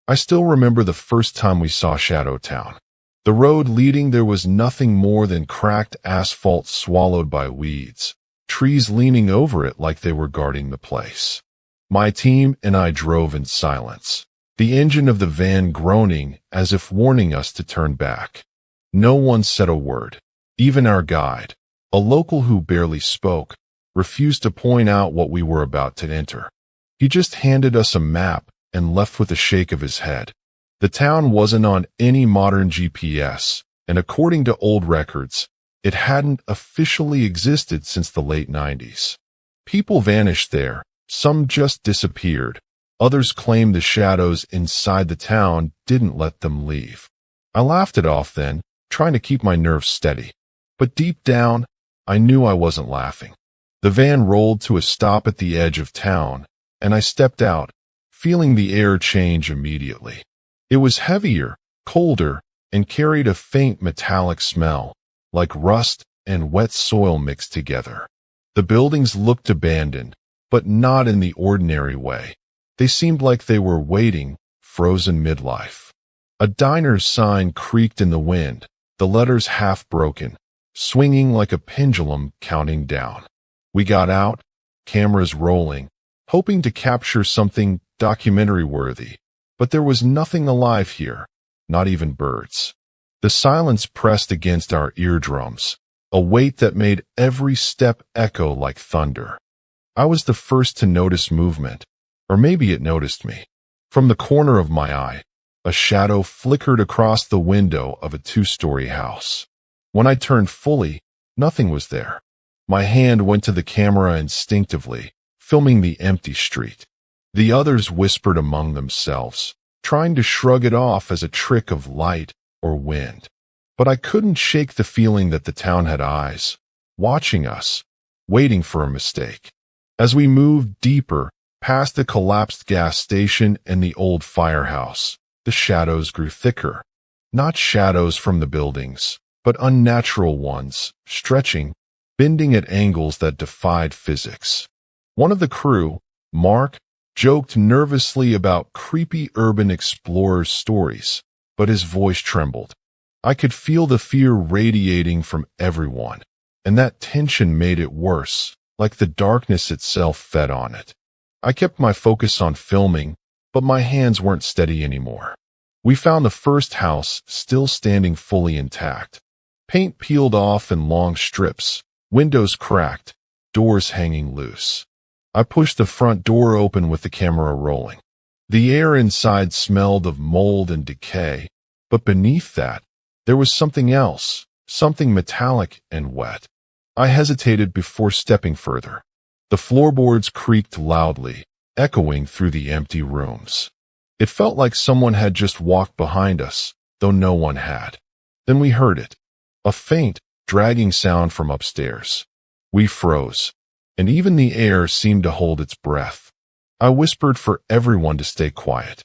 I still remember the first time we saw Shadow Town. The road leading there was nothing more than cracked asphalt swallowed by weeds, trees leaning over it like they were guarding the place. My team and I drove in silence, the engine of the van groaning as if warning us to turn back. No one said a word. Even our guide, a local who barely spoke, refused to point out what we were about to enter. He just handed us a map and left with a shake of his head. The town wasn't on any modern GPS, and according to old records, it hadn't officially existed since the late 90s. People vanished there, some just disappeared. Others claimed the shadows inside the town didn't let them leave. I laughed it off then, trying to keep my nerves steady. But deep down, I knew I wasn't laughing. The van rolled to a stop at the edge of town, and I stepped out, feeling the air change immediately. It was heavier, colder, and carried a faint metallic smell, like rust and wet soil mixed together. The buildings looked abandoned, but not in the ordinary way. They seemed like they were waiting, frozen midlife. A diner's sign creaked in the wind, the letters half broken, swinging like a pendulum counting down. We got out, cameras rolling, hoping to capture something documentary-worthy, but there was nothing alive here, not even birds. The silence pressed against our eardrums, a weight that made every step echo like thunder. I was the first to notice movement, or maybe it noticed me. From the corner of my eye, a shadow flickered across the window of a two-story house. When I turned fully, nothing was there. My hand went to the camera instinctively, filming the empty street. The others whispered among themselves, trying to shrug it off as a trick of light or wind. But I couldn't shake the feeling that the town had eyes, watching us, waiting for a mistake. As we moved deeper, past the collapsed gas station and the old firehouse, the shadows grew thicker. Not shadows from the buildings, but unnatural ones, stretching, bending at angles that defied physics. One of the crew, Mark, joked nervously about creepy urban explorers' stories, but his voice trembled. I could feel the fear radiating from everyone, and that tension made it worse, like the darkness itself fed on it. I kept my focus on filming, but my hands weren't steady anymore. We found the first house still standing fully intact. Paint peeled off in long strips, windows cracked, doors hanging loose. I pushed the front door open with the camera rolling. The air inside smelled of mold and decay, but beneath that, there was something else, something metallic and wet. I hesitated before stepping further. The floorboards creaked loudly, echoing through the empty rooms. It felt like someone had just walked behind us, though no one had. Then we heard it, a faint, dragging sound from upstairs. We froze, and even the air seemed to hold its breath. I whispered for everyone to stay quiet.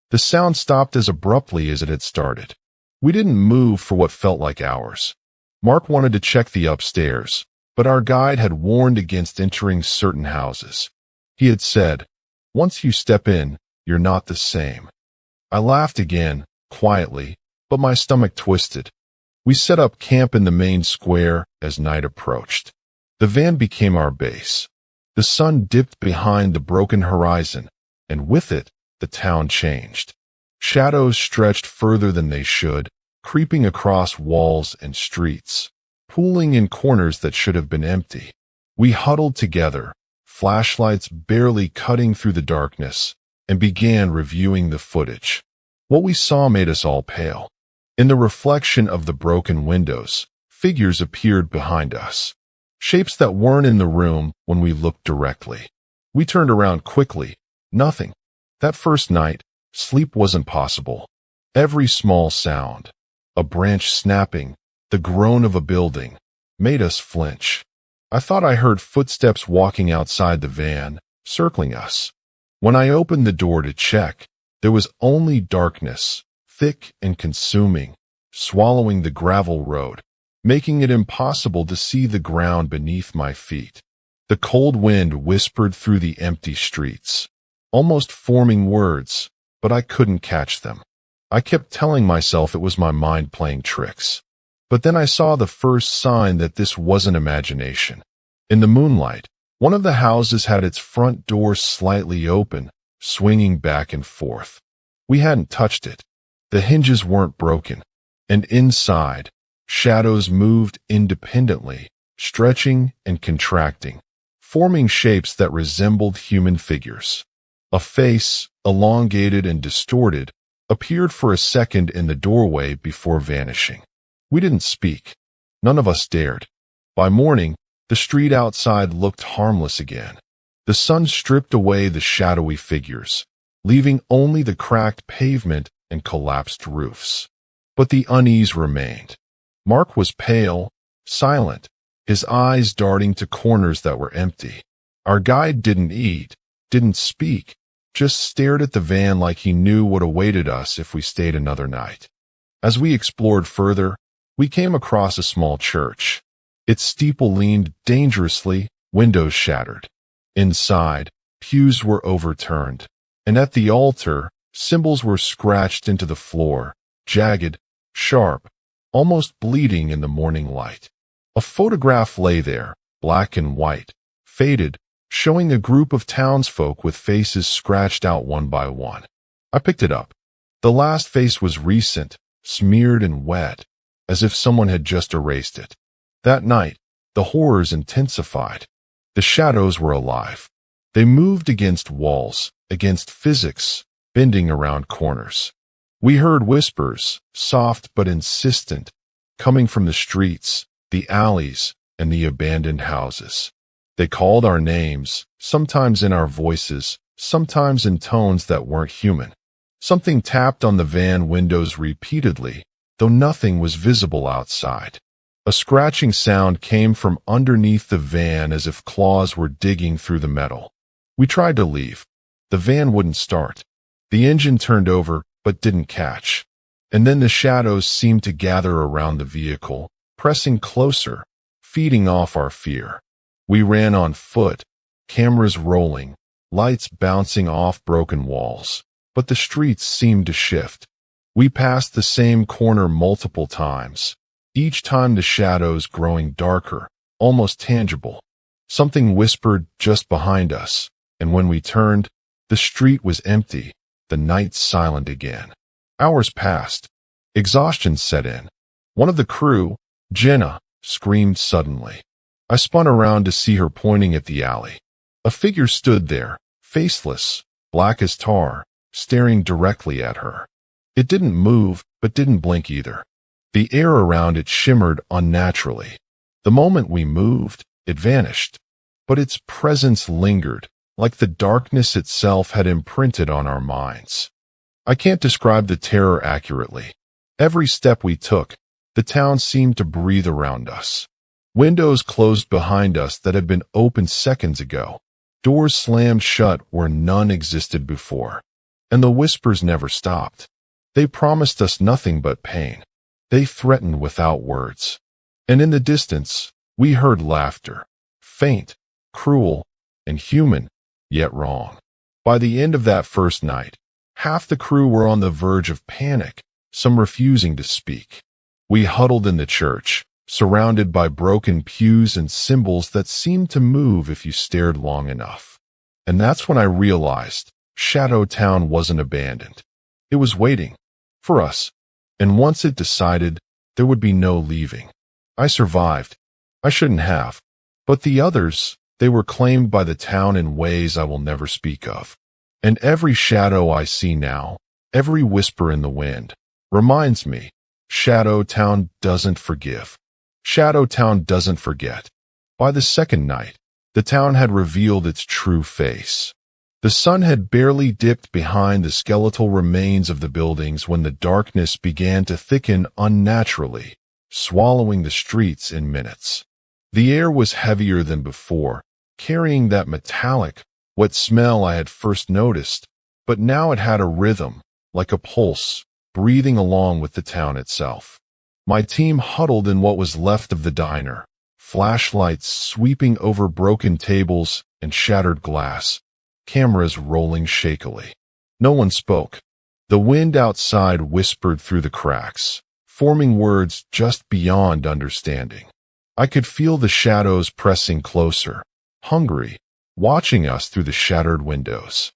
The sound stopped as abruptly as it had started. We didn't move for what felt like hours. Mark wanted to check the upstairs, but our guide had warned against entering certain houses. He had said, "Once you step in, you're not the same." I laughed again, quietly, but my stomach twisted. We set up camp in the main square as night approached. The van became our base. The sun dipped behind the broken horizon, and with it, the town changed. Shadows stretched further than they should, creeping across walls and streets, pooling in corners that should have been empty. We huddled together, flashlights barely cutting through the darkness, and began reviewing the footage. What we saw made us all pale. In the reflection of the broken windows, figures appeared behind us. Shapes that weren't in the room when we looked directly. We turned around quickly. Nothing. That first night, sleep wasn't possible. Every small sound, a branch snapping, the groan of a building, made us flinch. I thought I heard footsteps walking outside the van, circling us. When I opened the door to check, there was only darkness, thick and consuming, swallowing the gravel road, making it impossible to see the ground beneath my feet. The cold wind whispered through the empty streets, almost forming words, but I couldn't catch them. I kept telling myself it was my mind playing tricks. But then I saw the first sign that this wasn't imagination. In the moonlight, one of the houses had its front door slightly open, swinging back and forth. We hadn't touched it. The hinges weren't broken. And inside, shadows moved independently, stretching and contracting, forming shapes that resembled human figures. A face, elongated and distorted, appeared for a second in the doorway before vanishing. We didn't speak. None of us dared. By morning, the street outside looked harmless again. The sun stripped away the shadowy figures, leaving only the cracked pavement and collapsed roofs. But the unease remained. Mark was pale, silent, his eyes darting to corners that were empty. Our guide didn't eat, didn't speak, just stared at the van like he knew what awaited us if we stayed another night. As we explored further, we came across a small church. Its steeple leaned dangerously, windows shattered. Inside, pews were overturned, and at the altar, symbols were scratched into the floor, jagged, sharp, almost bleeding in the morning light. A photograph lay there, black and white, faded, showing a group of townsfolk with faces scratched out one by one. I picked it up. The last face was recent, smeared and wet, as if someone had just erased it. That night, the horrors intensified. The shadows were alive. They moved against walls, against physics, bending around corners. We heard whispers, soft but insistent, coming from the streets, the alleys, and the abandoned houses. They called our names, sometimes in our voices, sometimes in tones that weren't human. Something tapped on the van windows repeatedly, though nothing was visible outside. A scratching sound came from underneath the van as if claws were digging through the metal. We tried to leave. The van wouldn't start. The engine turned over, but didn't catch. And then the shadows seemed to gather around the vehicle, pressing closer, feeding off our fear. We ran on foot, cameras rolling, lights bouncing off broken walls. But the streets seemed to shift. We passed the same corner multiple times, each time the shadows growing darker, almost tangible. Something whispered just behind us, and when we turned, the street was empty, the night silent again. Hours passed. Exhaustion set in. One of the crew, Jenna, screamed suddenly. I spun around to see her pointing at the alley. A figure stood there, faceless, black as tar, staring directly at her. It didn't move, but didn't blink either. The air around it shimmered unnaturally. The moment we moved, it vanished. But its presence lingered, like the darkness itself had imprinted on our minds. I can't describe the terror accurately. Every step we took, the town seemed to breathe around us. Windows closed behind us that had been opened seconds ago. Doors slammed shut where none existed before. And the whispers never stopped. They promised us nothing but pain. They threatened without words. And in the distance, we heard laughter. Faint, cruel, and human, yet wrong. By the end of that first night, half the crew were on the verge of panic, some refusing to speak. We huddled in the church, surrounded by broken pews and symbols that seemed to move if you stared long enough. And that's when I realized Shadow Town wasn't abandoned. It was waiting for us. And once it decided, there would be no leaving. I survived. I shouldn't have. But the others, they were claimed by the town in ways I will never speak of. And every shadow I see now, every whisper in the wind, reminds me, Shadow Town doesn't forgive. Shadow Town doesn't forget. By the second night, the town had revealed its true face. The sun had barely dipped behind the skeletal remains of the buildings when the darkness began to thicken unnaturally, swallowing the streets in minutes. The air was heavier than before, carrying that metallic, wet smell I had first noticed, but now it had a rhythm, like a pulse, breathing along with the town itself. My team huddled in what was left of the diner, flashlights sweeping over broken tables and shattered glass, cameras rolling shakily. No one spoke. The wind outside whispered through the cracks, forming words just beyond understanding. I could feel the shadows pressing closer, hungry, watching us through the shattered windows.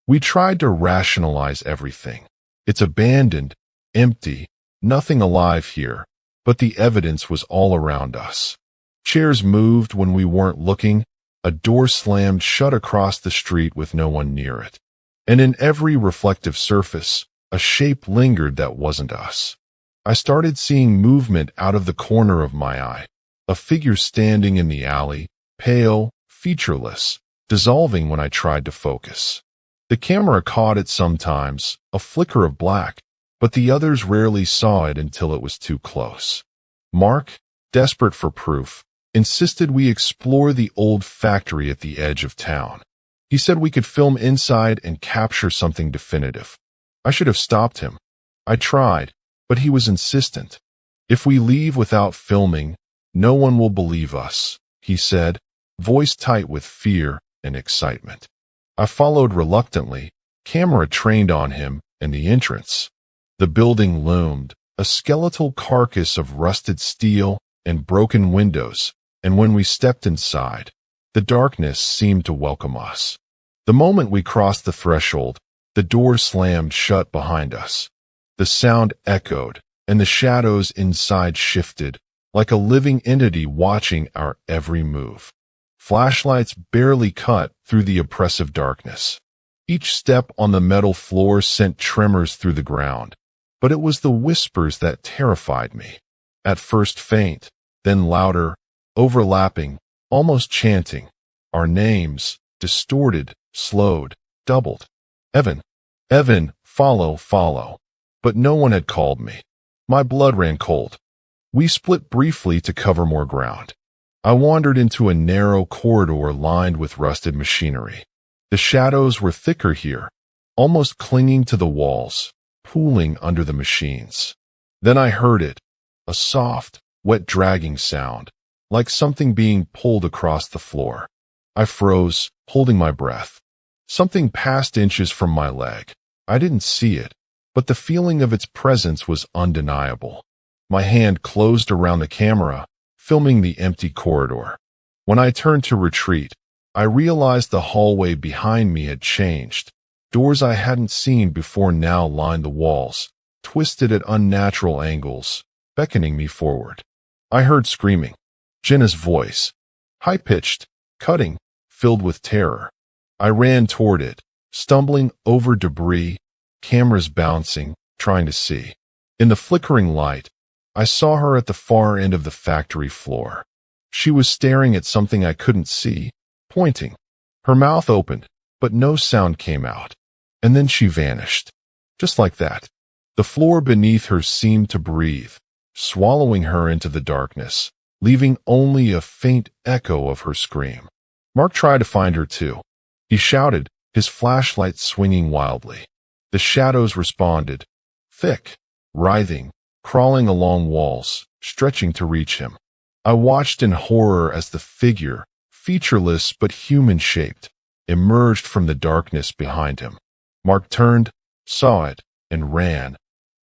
We tried to rationalize everything. It's abandoned, empty, nothing alive here, but the evidence was all around us. Chairs moved when we weren't looking, a door slammed shut across the street with no one near it. And in every reflective surface, a shape lingered that wasn't us. I started seeing movement out of the corner of my eye, a figure standing in the alley, pale, featureless, dissolving when I tried to focus. The camera caught it sometimes, a flicker of black, but the others rarely saw it until it was too close. Mark, desperate for proof, insisted we explore the old factory at the edge of town. He said we could film inside and capture something definitive. I should have stopped him. I tried, but he was insistent. If we leave without filming, no one will believe us, he said, voice tight with fear and excitement. I followed reluctantly, camera trained on him and the entrance. The building loomed, a skeletal carcass of rusted steel and broken windows, and when we stepped inside, the darkness seemed to welcome us. The moment we crossed the threshold, the door slammed shut behind us. The sound echoed, and the shadows inside shifted, like a living entity watching our every move. Flashlights barely cut through the oppressive darkness. Each step on the metal floor sent tremors through the ground, but it was the whispers that terrified me. At first faint, then louder, overlapping, almost chanting. Our names, distorted, slowed, doubled. Evan, Evan, follow, follow. But no one had called me. My blood ran cold. We split briefly to cover more ground. I wandered into a narrow corridor lined with rusted machinery. The shadows were thicker here, almost clinging to the walls, pooling under the machines. Then I heard it, a soft, wet dragging sound, like something being pulled across the floor. I froze, holding my breath. Something passed inches from my leg. I didn't see it, but the feeling of its presence was undeniable. My hand closed around the camera, filming the empty corridor. When I turned to retreat, I realized the hallway behind me had changed. Doors I hadn't seen before now lined the walls, twisted at unnatural angles, beckoning me forward. I heard screaming. Jenna's voice, high-pitched, cutting, filled with terror. I ran toward it, stumbling over debris, cameras bouncing, trying to see. In the flickering light, I saw her at the far end of the factory floor. She was staring at something I couldn't see, pointing. Her mouth opened, but no sound came out. And then she vanished. Just like that. The floor beneath her seemed to breathe, swallowing her into the darkness, leaving only a faint echo of her scream. Mark tried to find her too. He shouted, his flashlight swinging wildly. The shadows responded, thick, writhing, crawling along walls, stretching to reach him. I watched in horror as the figure, featureless but human-shaped, emerged from the darkness behind him. Mark turned, saw it, and ran,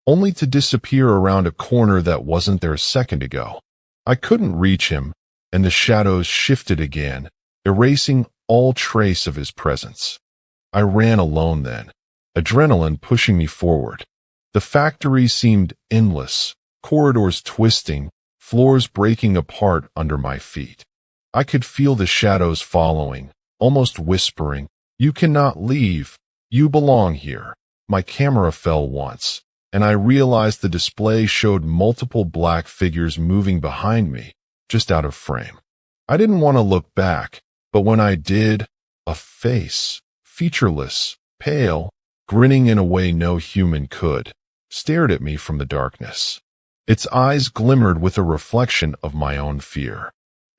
only to disappear around a corner that wasn't there a second ago. I couldn't reach him, and the shadows shifted again, erasing all trace of his presence. I ran alone then, adrenaline pushing me forward. The factory seemed endless, corridors twisting, floors breaking apart under my feet. I could feel the shadows following, almost whispering, "You cannot leave. You belong here." My camera fell once, and I realized the display showed multiple black figures moving behind me, just out of frame. I didn't want to look back, but when I did, a face, featureless, pale, grinning in a way no human could, stared at me from the darkness. Its eyes glimmered with a reflection of my own fear.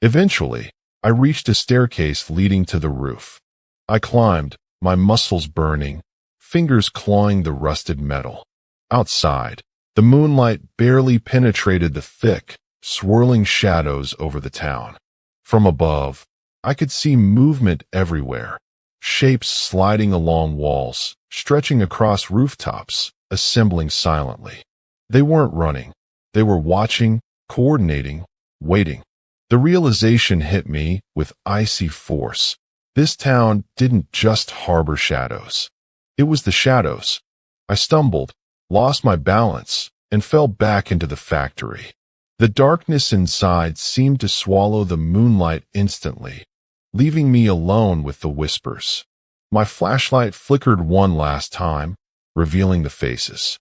Eventually, I reached a staircase leading to the roof. I climbed, my muscles burning, fingers clawing the rusted metal. Outside, the moonlight barely penetrated the thick, swirling shadows over the town. From above, I could see movement everywhere, shapes sliding along walls, stretching across rooftops, assembling silently. They weren't running. They were watching, coordinating, waiting. The realization hit me with icy force. This town didn't just harbor shadows. It was the shadows. I stumbled, lost my balance, and fell back into the factory. The darkness inside seemed to swallow the moonlight instantly, leaving me alone with the whispers. My flashlight flickered one last time, revealing the faces.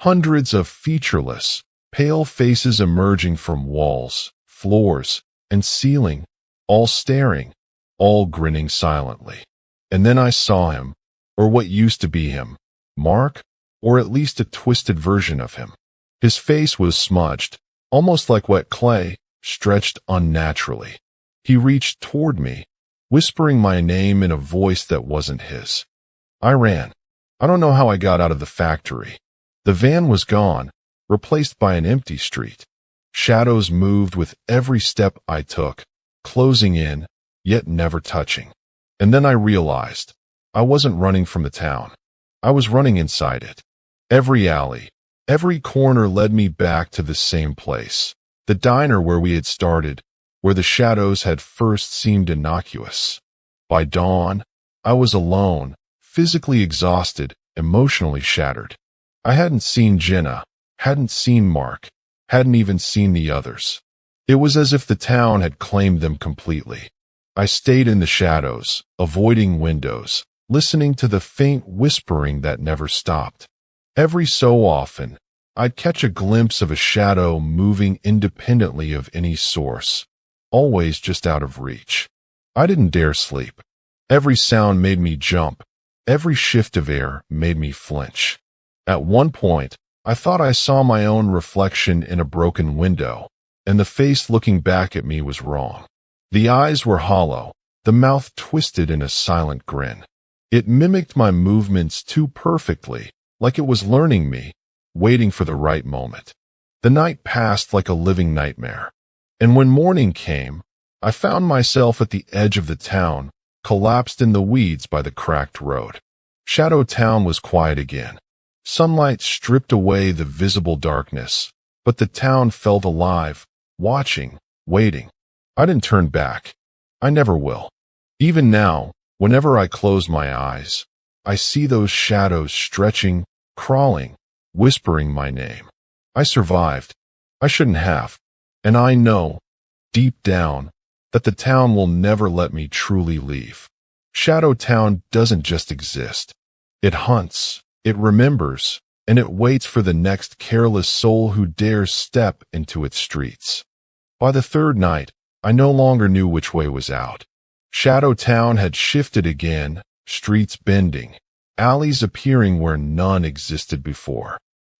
Hundreds of featureless, pale faces emerging from walls, floors, and ceiling, all staring, all grinning silently. And then I saw him, or what used to be him, Mark, or at least a twisted version of him. His face was smudged, almost like wet clay, stretched unnaturally. He reached toward me, whispering my name in a voice that wasn't his. I ran. I don't know how I got out of the factory. The van was gone, replaced by an empty street. Shadows moved with every step I took, closing in, yet never touching. And then I realized I wasn't running from the town. I was running inside it. Every alley, every corner led me back to the same place, the diner where we had started, where the shadows had first seemed innocuous. By dawn, I was alone, physically exhausted, emotionally shattered. I hadn't seen Jenna, hadn't seen Mark, hadn't even seen the others. It was as if the town had claimed them completely. I stayed in the shadows, avoiding windows, listening to the faint whispering that never stopped. Every so often, I'd catch a glimpse of a shadow moving independently of any source, always just out of reach. I didn't dare sleep. Every sound made me jump. Every shift of air made me flinch. At one point, I thought I saw my own reflection in a broken window, and the face looking back at me was wrong. The eyes were hollow, the mouth twisted in a silent grin. It mimicked my movements too perfectly, like it was learning me, waiting for the right moment. The night passed like a living nightmare, and when morning came, I found myself at the edge of the town, collapsed in the weeds by the cracked road. Shadow Town was quiet again. Sunlight stripped away the visible darkness, but the town felt alive, watching, waiting. I didn't turn back. I never will. Even now, whenever I close my eyes, I see those shadows stretching, crawling, whispering my name. I survived. I shouldn't have. And I know, deep down, that the town will never let me truly leave. Shadow Town doesn't just exist. It hunts, it remembers, and it waits for the next careless soul who dares step into its streets. By the third night, I no longer knew which way was out. Shadow Town had shifted again, streets bending, alleys appearing where none existed before.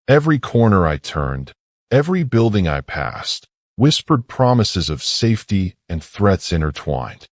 Every corner I turned, every building I passed, whispered promises of safety and threats intertwined.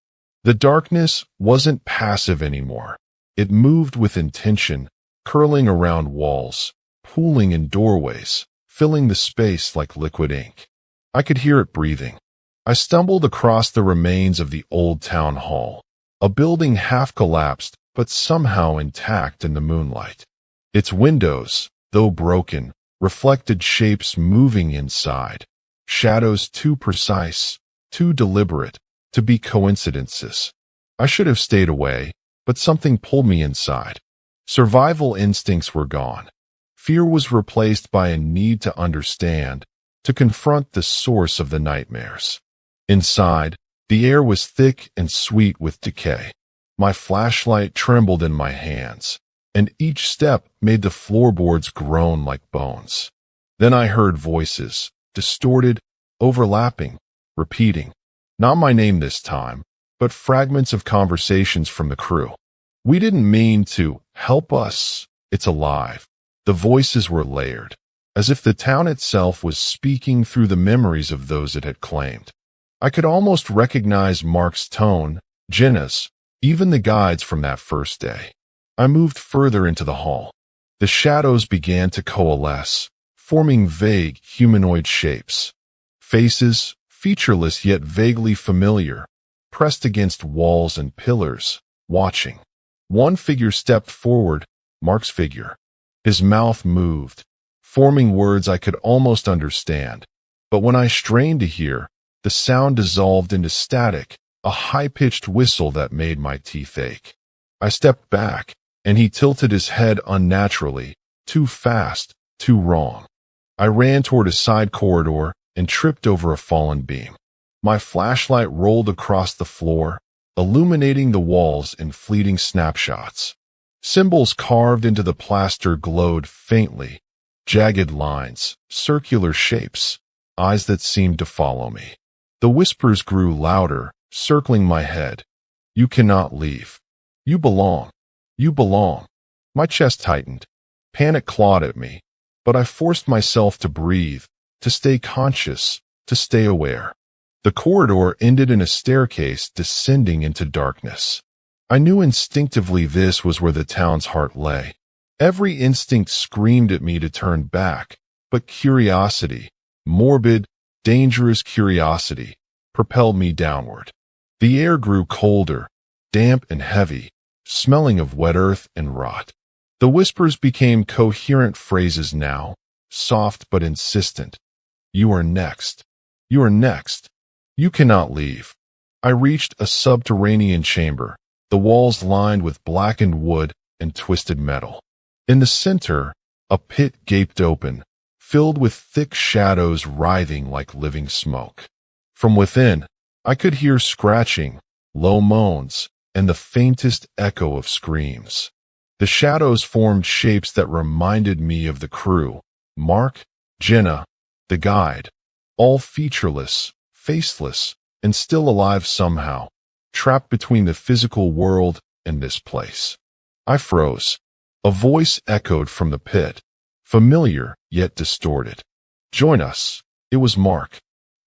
The darkness wasn't passive anymore. It moved with intention, curling around walls, pooling in doorways, filling the space like liquid ink. I could hear it breathing. I stumbled across the remains of the old town hall, a building half collapsed but somehow intact in the moonlight. Its windows, though broken, reflected shapes moving inside, shadows too precise, too deliberate, to be coincidences. I should have stayed away, but something pulled me inside. Survival instincts were gone. Fear was replaced by a need to understand, to confront the source of the nightmares. Inside, the air was thick and sweet with decay. My flashlight trembled in my hands, and each step made the floorboards groan like bones. Then I heard voices, distorted, overlapping, repeating. Not my name this time, but fragments of conversations from the crew. We didn't mean to help us. It's alive. The voices were layered, as if the town itself was speaking through the memories of those it had claimed. I could almost recognize Mark's tone, Jenna's, even the guides from that first day. I moved further into the hall. The shadows began to coalesce, forming vague humanoid shapes. Faces, featureless yet vaguely familiar, pressed against walls and pillars, watching. One figure stepped forward, Mark's figure. His mouth moved, forming words I could almost understand. But when I strained to hear, the sound dissolved into static, a high-pitched whistle that made my teeth ache. I stepped back, and he tilted his head unnaturally, too fast, too wrong. I ran toward a side corridor and tripped over a fallen beam. My flashlight rolled across the floor, illuminating the walls in fleeting snapshots. Symbols carved into the plaster glowed faintly, jagged lines, circular shapes, eyes that seemed to follow me. The whispers grew louder, circling my head. You cannot leave. You belong. You belong. My chest tightened. Panic clawed at me, but I forced myself to breathe, to stay conscious, to stay aware. The corridor ended in a staircase descending into darkness. I knew instinctively this was where the town's heart lay. Every instinct screamed at me to turn back, but curiosity, morbid, dangerous curiosity, propelled me downward. The air grew colder, damp and heavy, smelling of wet earth and rot. The whispers became coherent phrases now, soft but insistent. You are next. You are next. You cannot leave. I reached a subterranean chamber, the walls lined with blackened wood and twisted metal. In the center, a pit gaped open, filled with thick shadows writhing like living smoke. From within, I could hear scratching, low moans, and the faintest echo of screams. The shadows formed shapes that reminded me of the crew, Mark, Jenna, the guide, all featureless, faceless, and still alive somehow, trapped between the physical world and this place. I froze. A voice echoed from the pit, familiar yet distorted. Join us. It was Mark.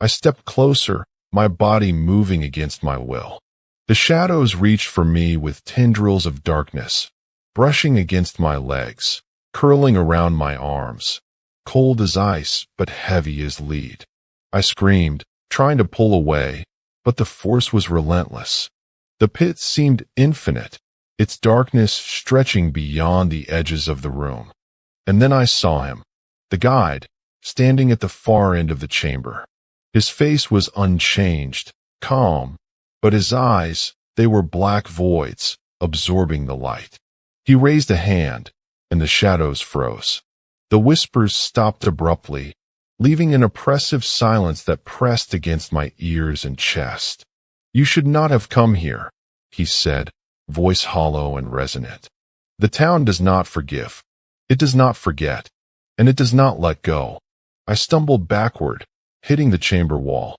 I stepped closer, my body moving against my will. The shadows reached for me with tendrils of darkness, brushing against my legs, curling around my arms, cold as ice but heavy as lead. I screamed, trying to pull away, but the force was relentless. The pit seemed infinite, its darkness stretching beyond the edges of the room. And then I saw him, the guide, standing at the far end of the chamber. His face was unchanged, calm, but his eyes, they were black voids, absorbing the light. He raised a hand, and the shadows froze. The whispers stopped abruptly, leaving an oppressive silence that pressed against my ears and chest. You should not have come here, he said, voice hollow and resonant. The town does not forgive. It does not forget, and it does not let go. I stumbled backward, hitting the chamber wall.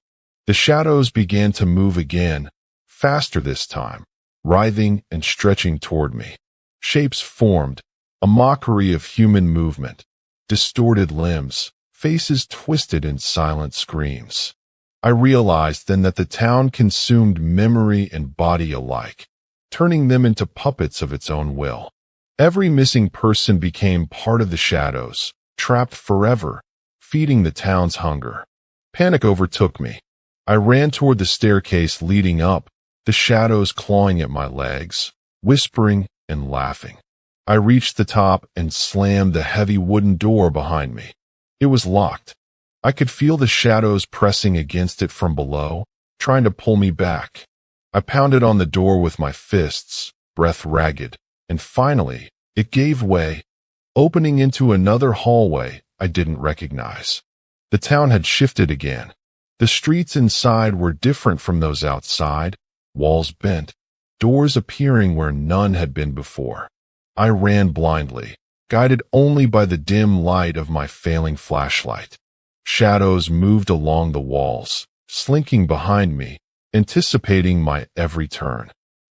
The shadows began to move again, faster this time, writhing and stretching toward me. Shapes formed, a mockery of human movement, distorted limbs, faces twisted in silent screams. I realized then that the town consumed memory and body alike, turning them into puppets of its own will. Every missing person became part of the shadows, trapped forever, feeding the town's hunger. Panic overtook me. I ran toward the staircase leading up, the shadows clawing at my legs, whispering and laughing. I reached the top and slammed the heavy wooden door behind me. It was locked. I could feel the shadows pressing against it from below, trying to pull me back. I pounded on the door with my fists, breath ragged, and finally, it gave way, opening into another hallway I didn't recognize. The town had shifted again. The streets inside were different from those outside, walls bent, doors appearing where none had been before. I ran blindly, guided only by the dim light of my failing flashlight. Shadows moved along the walls, slinking behind me, anticipating my every turn.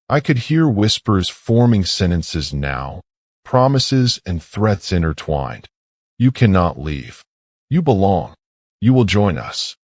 I could hear whispers forming sentences now, promises and threats intertwined. You cannot leave. You belong. You will join us.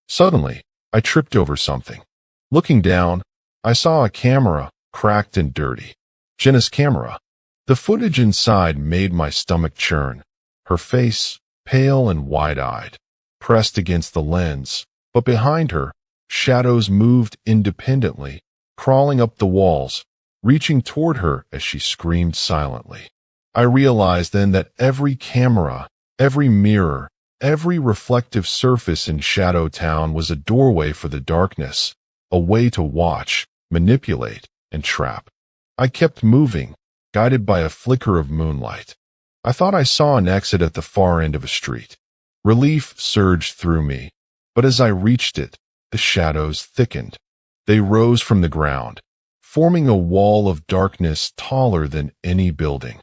Suddenly, I tripped over something. Looking down, I saw a camera, cracked and dirty. Jenna's camera. The footage inside made my stomach churn. Her face, pale and wide-eyed, pressed against the lens, but behind her, shadows moved independently, crawling up the walls, reaching toward her as she screamed silently. I realized then that every camera, every mirror, every reflective surface in Shadow Town was a doorway for the darkness, a way to watch, manipulate, and trap. I kept moving, guided by a flicker of moonlight. I thought I saw an exit at the far end of a street. Relief surged through me, but as I reached it, the shadows thickened. They rose from the ground, forming a wall of darkness taller than any building.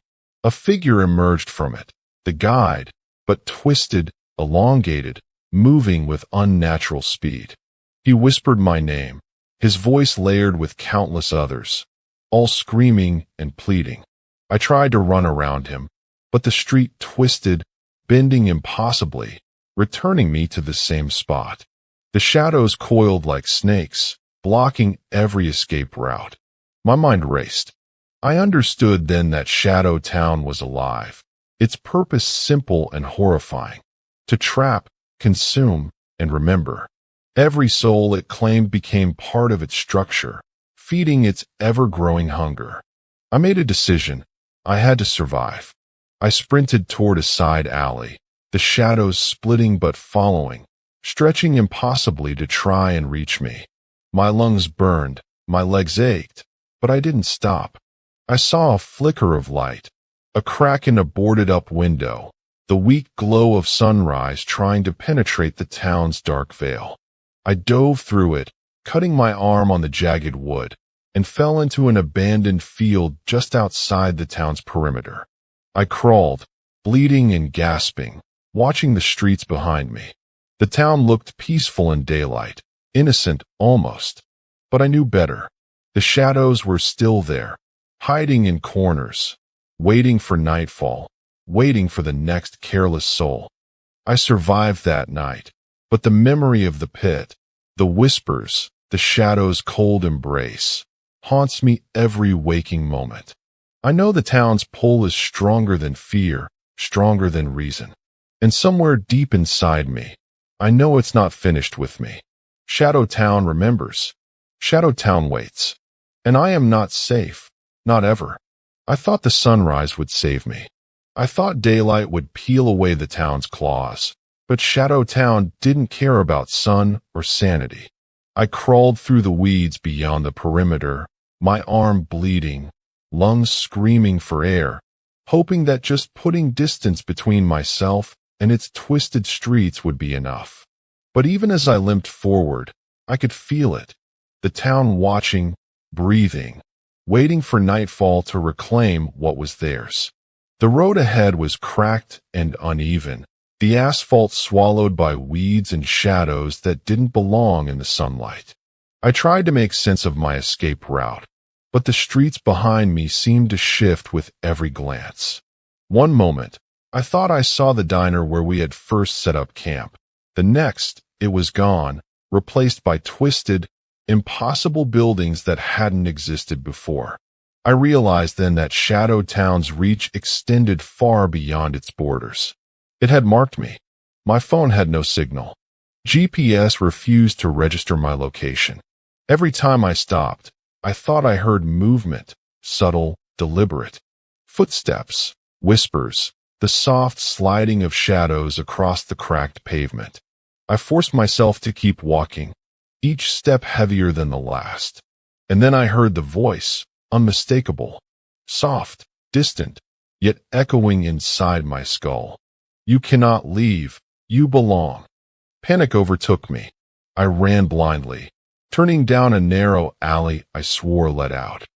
A figure emerged from it, the guide, but twisted, elongated, moving with unnatural speed. He whispered my name, his voice layered with countless others, all screaming and pleading. I tried to run around him, but the street twisted, bending impossibly, returning me to the same spot. The shadows coiled like snakes, blocking every escape route. My mind raced. I understood then that Shadow Town was alive, its purpose simple and horrifying: to trap, consume, and remember. Every soul it claimed became part of its structure, feeding its ever-growing hunger. I made a decision. I had to survive. I sprinted toward a side alley, the shadows splitting but following, stretching impossibly to try and reach me. My lungs burned, my legs ached, but I didn't stop. I saw a flicker of light, a crack in a boarded-up window, the weak glow of sunrise trying to penetrate the town's dark veil. I dove through it, cutting my arm on the jagged wood, and fell into an abandoned field just outside the town's perimeter. I crawled, bleeding and gasping, watching the streets behind me. The town looked peaceful in daylight, innocent almost. But I knew better. The shadows were still there, hiding in corners, waiting for nightfall, waiting for the next careless soul. I survived that night, but the memory of the pit, the whispers, the shadows' cold embrace, haunts me every waking moment. I know the town's pull is stronger than fear, stronger than reason. And somewhere deep inside me, I know it's not finished with me. Shadow Town remembers. Shadow Town waits. And I am not safe, not ever. I thought the sunrise would save me. I thought daylight would peel away the town's claws. But Shadow Town didn't care about sun or sanity. I crawled through the weeds beyond the perimeter, my arm bleeding, lungs screaming for air, hoping that just putting distance between myself and its twisted streets would be enough. But even as I limped forward, I could feel it. The town watching, breathing, waiting for nightfall to reclaim what was theirs. The road ahead was cracked and uneven, the asphalt swallowed by weeds and shadows that didn't belong in the sunlight. I tried to make sense of my escape route, but the streets behind me seemed to shift with every glance. One moment, I thought I saw the diner where we had first set up camp. The next, it was gone, replaced by twisted, impossible buildings that hadn't existed before. I realized then that Shadow Town's reach extended far beyond its borders. It had marked me. My phone had no signal. GPS refused to register my location. Every time I stopped, I thought I heard movement, subtle, deliberate. Footsteps, whispers, the soft sliding of shadows across the cracked pavement. I forced myself to keep walking, each step heavier than the last. And then I heard the voice, unmistakable, soft, distant, yet echoing inside my skull. You cannot leave. You belong. Panic overtook me. I ran blindly, turning down a narrow alley I swore led out,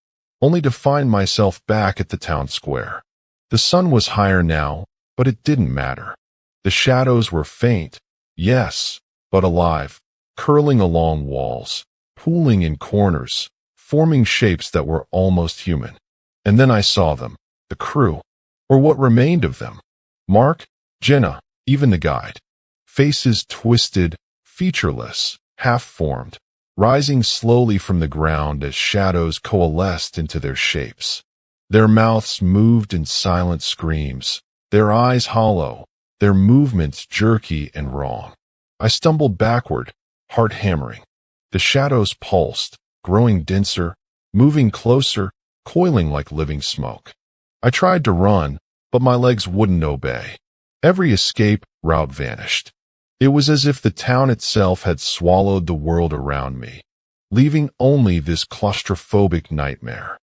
only to find myself back at the town square. The sun was higher now, but it didn't matter. The shadows were faint, yes, but alive, curling along walls, pooling in corners, forming shapes that were almost human. And then I saw them, the crew, or what remained of them. Mark, Jenna, even the guide. Faces twisted, featureless, half-formed, rising slowly from the ground as shadows coalesced into their shapes. Their mouths moved in silent screams, their eyes hollow, their movements jerky and wrong. I stumbled backward, heart hammering. The shadows pulsed, growing denser, moving closer, coiling like living smoke. I tried to run, but my legs wouldn't obey. Every escape route vanished. It was as if the town itself had swallowed the world around me, leaving only this claustrophobic nightmare.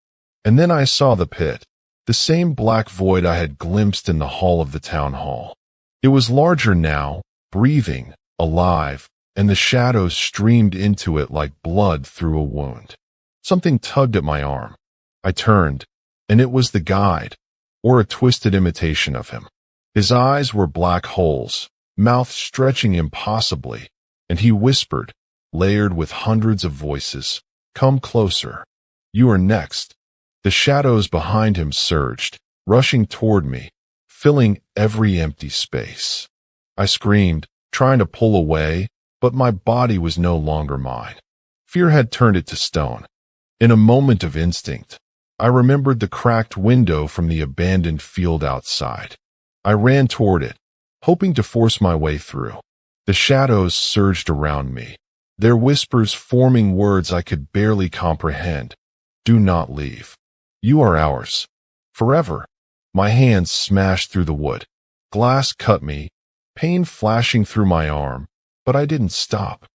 And then I saw the pit, the same black void I had glimpsed in the hall of the town hall. It was larger now, breathing, alive, and the shadows streamed into it like blood through a wound. Something tugged at my arm. I turned, and it was the guide, or a twisted imitation of him. His eyes were black holes, mouth stretching impossibly, and he whispered, layered with hundreds of voices, "Come closer. You are next." The shadows behind him surged, rushing toward me, filling every empty space. I screamed, trying to pull away, but my body was no longer mine. Fear had turned it to stone. In a moment of instinct, I remembered the cracked window from the abandoned field outside. I ran toward it, hoping to force my way through. The shadows surged around me, their whispers forming words I could barely comprehend. "Do not leave. You are ours. Forever." My hands smashed through the wood. Glass cut me, pain flashing through my arm, but I didn't stop.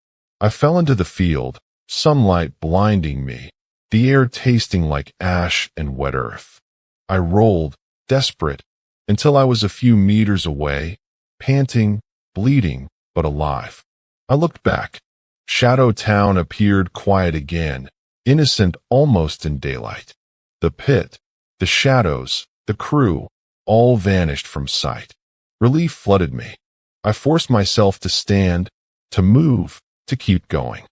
I fell into the field, sunlight blinding me, the air tasting like ash and wet earth. I rolled, desperate, until I was a few meters away, panting, bleeding, but alive. I looked back. Shadow Town appeared quiet again, innocent almost in daylight. The pit, the shadows, the crew, all vanished from sight. Relief flooded me. I forced myself to stand, to move, to keep going.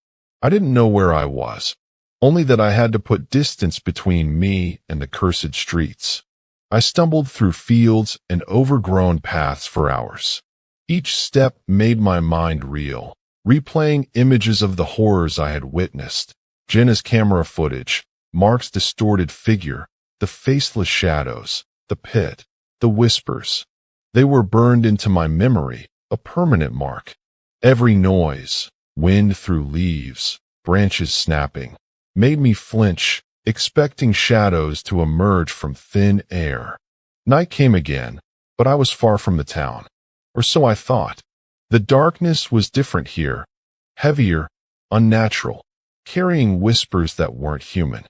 I didn't know where I was, only that I had to put distance between me and the cursed streets. I stumbled through fields and overgrown paths for hours. Each step made my mind reel, replaying images of the horrors I had witnessed. Jenna's camera footage, Mark's distorted figure, the faceless shadows, the pit, the whispers. They were burned into my memory, a permanent mark. Every noise, wind through leaves, branches snapping, made me flinch, expecting shadows to emerge from thin air. Night came again, but I was far from the town. Or so I thought. The darkness was different here, heavier, unnatural, carrying whispers that weren't human.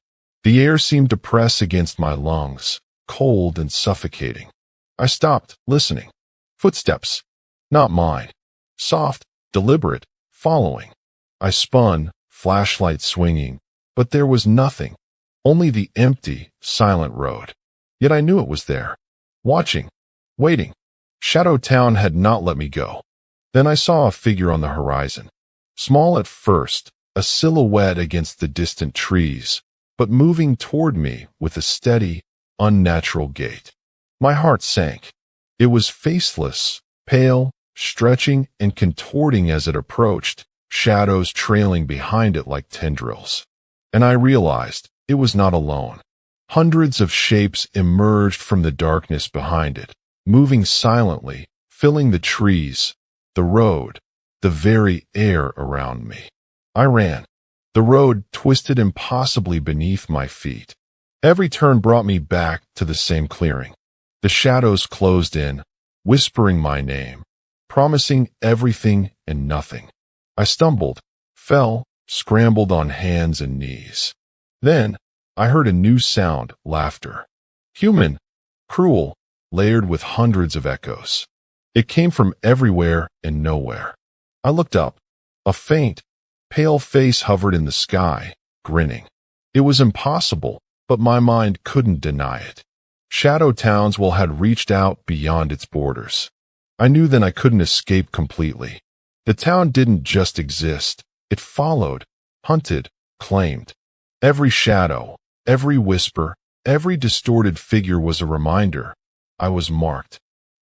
The air seemed to press against my lungs, cold and suffocating. I stopped, listening. Footsteps. Not mine. Soft, deliberate, following. I spun, flashlight swinging, but there was nothing. Only the empty, silent road. Yet I knew it was there. Watching. Waiting. Shadow Town had not let me go. Then I saw a figure on the horizon. Small at first, a silhouette against the distant trees, but moving toward me with a steady, unnatural gait. My heart sank. It was faceless, pale, stretching and contorting as it approached, shadows trailing behind it like tendrils. And I realized it was not alone. Hundreds of shapes emerged from the darkness behind it, moving silently, filling the trees, the road, the very air around me. I ran. The road twisted impossibly beneath my feet. Every turn brought me back to the same clearing. The shadows closed in, whispering my name, promising everything and nothing. I stumbled, fell, scrambled on hands and knees. Then, I heard a new sound, laughter. Human, cruel, layered with hundreds of echoes. It came from everywhere and nowhere. I looked up. A faint, pale face hovered in the sky, grinning. It was impossible, but my mind couldn't deny it. Shadow Townsville had reached out beyond its borders. I knew then I couldn't escape completely. The town didn't just exist. It followed, hunted, claimed. Every shadow, every whisper, every distorted figure was a reminder. I was marked.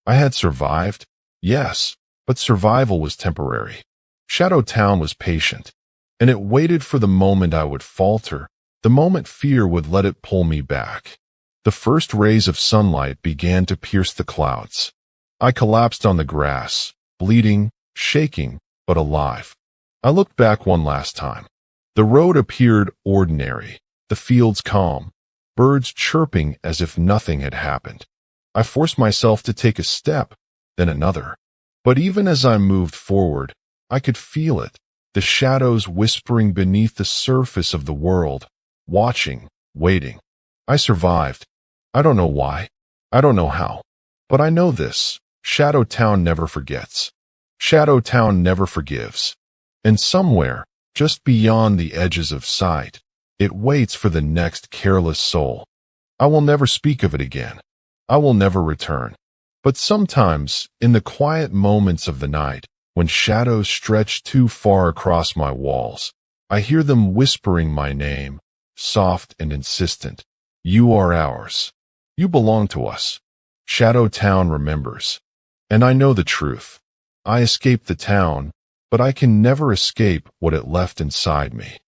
I had survived, yes, but survival was temporary. Shadow Town was patient, and it waited for the moment I would falter, the moment fear would let it pull me back. The first rays of sunlight began to pierce the clouds. I collapsed on the grass, bleeding, shaking, but alive. I looked back one last time. The road appeared ordinary, the fields calm, birds chirping as if nothing had happened. I forced myself to take a step, then another. But even as I moved forward, I could feel it, the shadows whispering beneath the surface of the world, watching, waiting. I survived. I don't know why. I don't know how. But I know this. Shadow Town never forgets. Shadow Town never forgives. And somewhere, just beyond the edges of sight, it waits for the next careless soul. I will never speak of it again. I will never return. But sometimes, in the quiet moments of the night, when shadows stretch too far across my walls, I hear them whispering my name, soft and insistent. You are ours. You belong to us. Shadow Town remembers. And I know the truth. I escaped the town, but I can never escape what it left inside me.